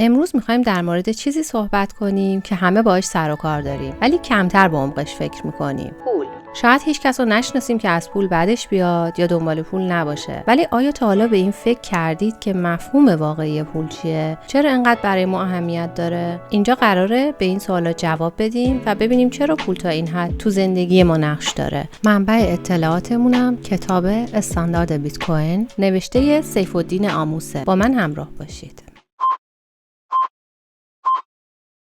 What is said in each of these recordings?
امروز میخوایم در مورد چیزی صحبت کنیم که همه باهاش سر و کار داریم ولی کمتر به عمقش فکر میکنیم. پول. شاید هیچ کس رو نشناسیم که از پول بعدش بیاد یا دنبال پول نباشه، ولی آیا تا حالا به این فکر کردید که مفهوم واقعی پول چیه؟ چرا انقدر برای ما اهمیت داره؟ اینجا قراره به این سوالا جواب بدیم و ببینیم چرا پول تا این حد تو زندگی ما نقش داره. منبع اطلاعاتمونم کتاب استاندارد بیت کوین نوشته سیف‌الدین آموسه. با من همراه باشید.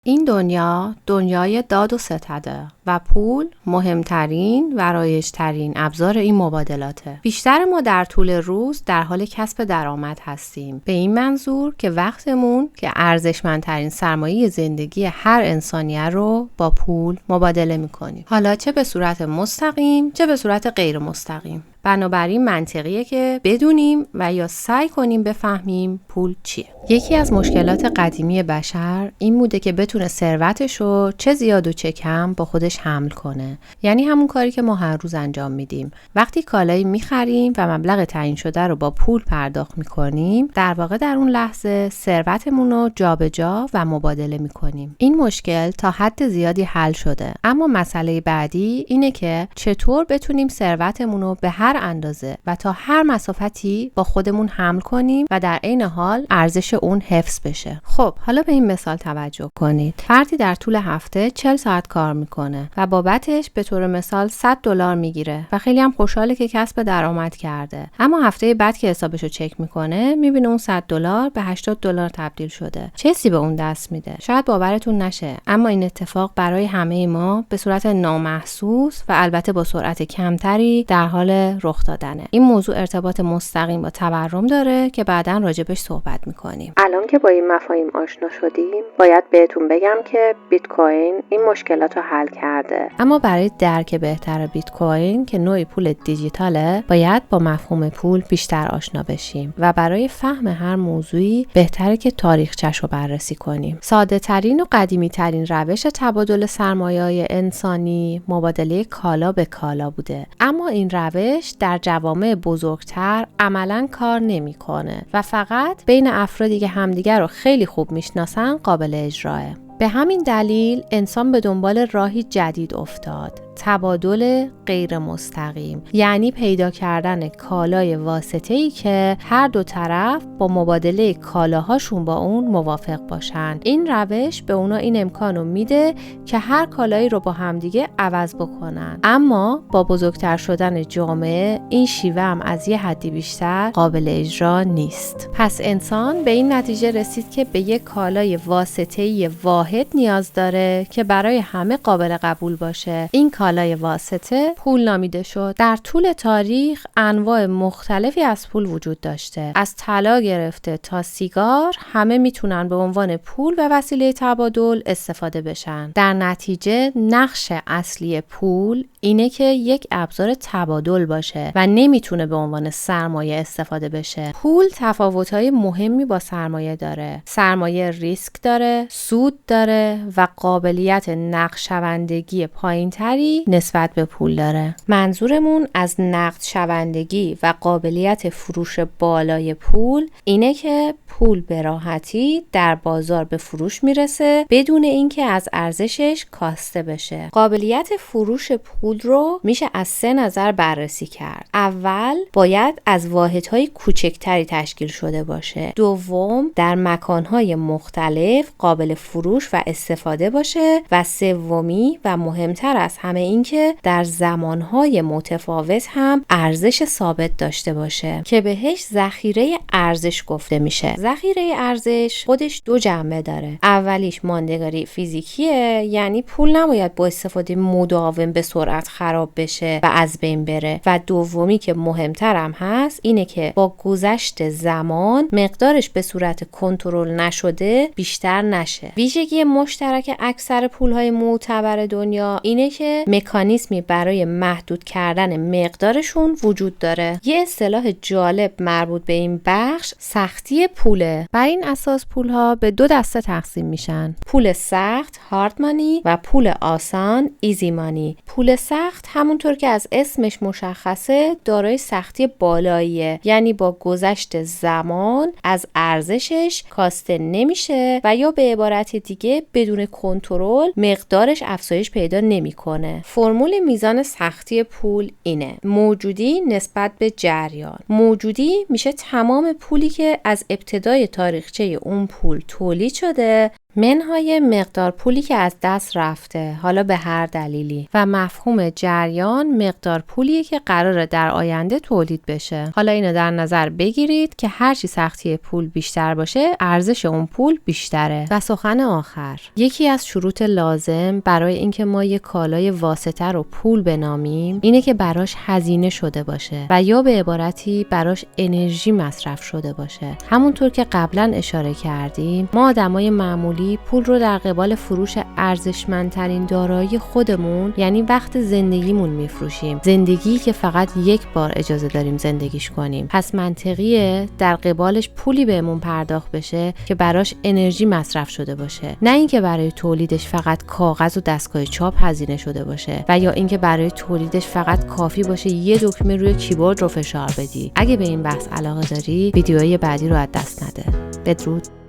این دنیا دنیای داد و ستده و پول مهمترین و رایج‌ترین ابزار این مبادلاته. بیشتر ما در طول روز در حال کسب درآمد هستیم، به این منظور که وقتمون که ارزشمندترین سرمایه زندگی هر انسانیه رو با پول مبادله می‌کنیم، حالا چه به صورت مستقیم چه به صورت غیر مستقیم. بنابراین منطقیه که بدونیم و یا سعی کنیم بفهمیم پول چیه. یکی از مشکلات قدیمی بشر این بوده که بتونه ثروتشو چه زیاد و چه کم با خودش حمل کنه. یعنی همون کاری که ما هر روز انجام میدیم. وقتی کالایی میخریم و مبلغ تعیین شده رو با پول پرداخت میکنیم، در واقع در اون لحظه ثروتمون رو جابجا و مبادله میکنیم. این مشکل تا حد زیادی حل شده، اما مسئله بعدی اینه که چطور بتونیم ثروتمون رو به هر اندازه و تا هر مسافتی با خودمون حمل کنیم و در عین حال ارزش اون حفظ بشه. خب حالا به این مثال توجه کنید. فردی در طول هفته 40 ساعت کار میکنه و بابتش به طور مثال $100 میگیره و خیلی هم خوشحاله که کسب درآمد کرده. اما هفته بعد که حسابشو چک میکنه میبینه اون $100 به $80 تبدیل شده. چه حسی به اون دست میده؟ شاید باورتون نشه، اما این اتفاق برای همه ما به صورت نامحسوس و البته با سرعت کمتری در حال رخ دادنه. این موضوع ارتباط مستقیم با تورم داره که بعداً راجبش صحبت میکنیم. الان که با این مفاهیم آشنا شدیم، باید بهتون بگم که بیت کوین این مشکلات رو حل کرده. اما برای درک بهتر بیت کوین که نوعی پول دیجیتاله، باید با مفهوم پول بیشتر آشنا بشیم و برای فهم هر موضوعی بهتره که تاریخچه‌ش رو بررسی کنیم. ساده ترین و قدیمی ترین روش تبادل سرمایه‌های انسانی مبادله کالا به کالا بوده، اما این روش در جوامع بزرگتر عملاً کار نمی‌کنه و فقط بین افرادی که همدیگر رو خیلی خوب میشناسن قابل اجراه. به همین دلیل انسان به دنبال راهی جدید افتاد، تبادل غیر مستقیم، یعنی پیدا کردن کالای واسطه‌ای که هر دو طرف با مبادله کالاهاشون با اون موافق باشن. این روش به اونا این امکانو میده که هر کالایی رو با همدیگه عوض بکنن، اما با بزرگتر شدن جامعه این شیوه هم از یه حدی بیشتر قابل اجرا نیست. پس انسان به این نتیجه رسید که به یک کالای واسطه‌ای واحد نیاز داره که برای همه قابل قبول باشه. این کالای واسطه پول نامیده شد. در طول تاریخ انواع مختلفی از پول وجود داشته. از طلا گرفته تا سیگار همه میتونن به عنوان پول و وسیله تبادل استفاده بشن. در نتیجه نقش اصلی پول اینه که یک ابزار تبادل باشه و نمیتونه به عنوان سرمایه استفاده بشه. پول تفاوت‌های مهمی با سرمایه داره. سرمایه ریسک داره، سود داره و قابلیت نقدشوندگی پایین‌تری نسبت به پول داره. منظورمون از نقدشوندگی و قابلیت فروش بالای پول اینه که پول به راحتی در بازار به فروش میرسه بدون اینکه از ارزشش کاسته بشه. قابلیت فروش پول رو میشه از 3 نظر بررسی کرد. اول باید از واحدهای کوچکتری تشکیل شده باشه. دوم در مکانهای مختلف قابل فروش و استفاده باشه و سومی و مهمتر از همه این که در زمانهای متفاوت هم ارزش ثابت داشته باشه که بهش ذخیره ارزش گفته میشه. ذخیره ارزش خودش 2 جنبه داره. اولیش ماندگاری فیزیکیه، یعنی پول نباید با استفاده مداوم به سرعت خراب بشه و از بین بره، و دومی که مهمتر هم هست اینه که با گذشت زمان مقدارش به صورت کنترل نشده بیشتر نشه. ویژگی مشترک اکثر پولهای معتبر دنیا اینه که مکانیزمی برای محدود کردن مقدارشون وجود داره. یه اصطلاح جالب مربوط به این بخش سختی پوله. بر این اساس پولها به 2 دسته تقسیم میشن: پول سخت هارد مانی و پول آسان ایزی مانی. پول سخت همونطور که از اسمش مشخصه دارای سختی بالاییه، یعنی با گذشت زمان از ارزشش کاسته نمیشه و یا به عبارت دیگه بدون کنترل مقدارش افزایش پیدا نمیکنه. فرمول میزان سختی پول اینه: موجودی نسبت به جریان. موجودی میشه تمام پولی که از ابتدای تاریخچه اون پول تولید شده منهای مقدار پولی که از دست رفته، حالا به هر دلیلی. و مفهوم جریان مقدار پولیه که قراره در آینده تولید بشه. حالا اینو در نظر بگیرید که هرچی سختی پول بیشتر باشه ارزش اون پول بیشتره. و سخن آخر، یکی از شروط لازم برای اینکه ما یک کالای واسطه رو پول بنامیم اینه که براش هزینه شده باشه و یا به عبارتی براش انرژی مصرف شده باشه. همونطور که قبلا اشاره کردیم، ما آدمای معمولی پول رو در قبال فروش ارزشمندترین دارایی خودمون یعنی وقت زندگیمون میفروشیم. زندگی که فقط یک بار اجازه داریم زندگیش کنیم. پس منطقیه در قبالش پولی بهمون پرداخت بشه که براش انرژی مصرف شده باشه، نه اینکه برای تولیدش فقط کاغذ و دستگاه چاپ هزینه شده باشه و یا اینکه برای تولیدش فقط کافی باشه یه دکمه روی کیبورد رو فشار بدی. اگه به این بحث علاقه داری ویدیوهای بعدی رو از دست نده. بدرود.